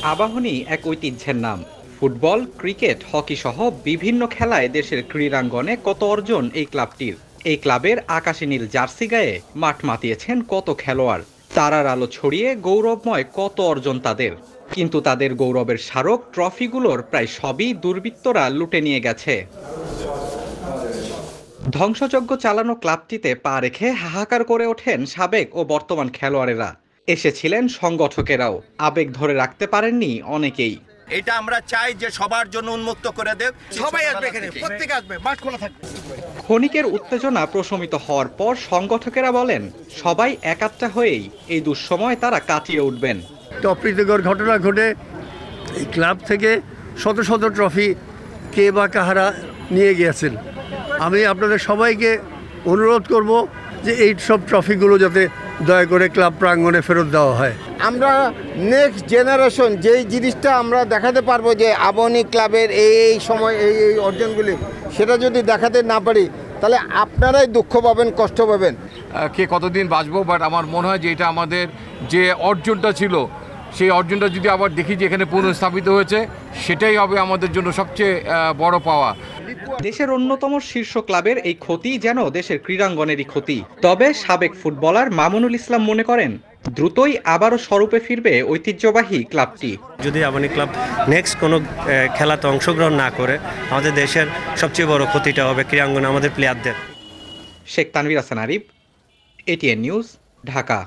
আবাহনী এক ঐতিহ্যের নাম। ফুটবল, ক্রিকেট, হকি সহ বিভিন্ন খেলায় দেশের ক্রীড়াঙ্গনে কত অর্জন এই ক্লাবটির। এই ক্লাবের আকাশী নীল জার্সি গায়ে মাঠ মাতিয়েছেন কত খেলোয়াড়। তারার আলো ছড়িয়ে গৌরবময় কত অর্জন তাদের। কিন্তু তাদের গৌরবের স্মারক ট্রফিগুলোর প্রায় সবই দুর্বৃত্তরা লুটে নিয়ে গেছে। ধ্বংসযজ্ঞ চালানো ক্লাবটিতে পা রেখে হাহাকার করে ওঠেন সাবেক ও বর্তমান খেলোয়াড়েরা। এসেছিলেন সংগঠকেরাও, আবেগ ধরে রাখতে পারেননি অনেকেই। এটা আমরা চাই যে সবার জন্য উন্মুক্ত করে দেব, সবাই আসবে, এখানে প্রত্যেকে আসবে, মাঠ খোলা থাকবে। ক্ষণিকের উত্তেজনা প্রশমিত হওয়ার পর সংগঠকেরা বলেন, সবাই একাত্তা হয়েই এই দুঃসময় তারা কাটিয়ে উঠবেন। অপ্রীতিকর ঘটনা ঘটে এই ক্লাব থেকে শত শত ট্রফি কে বা কাহারা নিয়ে গিয়েছেন। আমি আপনাদের সবাইকে অনুরোধ করব যে এই সব ট্রফিগুলো যাতে দয়া করে ক্লাব প্রাঙ্গণে ফেরত দেওয়া হয়। আমরা নেক্সট জেনারেশন যেই জিনিসটা আমরা দেখাতে পারবো যে আবাহনী ক্লাবের এই সময় এই অর্জনগুলি, সেটা যদি দেখাতে না পারি তাহলে আপনারাই দুঃখ পাবেন, কষ্ট পাবেন। কে কতদিন বাঁচবো, বাট আমার মনে হয় যে এটা আমাদের যে অর্জনটা ছিল সেই অর্জনটা যদি আবার দেখি যে এখানে পুনঃস্থাপিত হয়েছে, সেটাই হবে আমাদের জন্য সবচেয়ে বড় পাওয়া। দেশের অন্যতম শীর্ষ ক্লাবের এই ক্ষতি যেন দেশের ক্রীড়াঙ্গনেরই ক্ষতি। তবে সাবেক ফুটবলার মামুনুল ইসলাম মনে করেন, দ্রুতই আবারও স্বরূপে ফিরবে ঐতিহ্যবাহী ক্লাবটি। যদি আবাহনী ক্লাব নেক্সট কোনো খেলাতে অংশগ্রহণ না করে, আমাদের দেশের সবচেয়ে বড় ক্ষতিটা হবে ক্রীড়াঙ্গনে আমাদের প্লেয়ারদের। Sheikh Tanvir Hasan Arif, ATN news, Dhaka.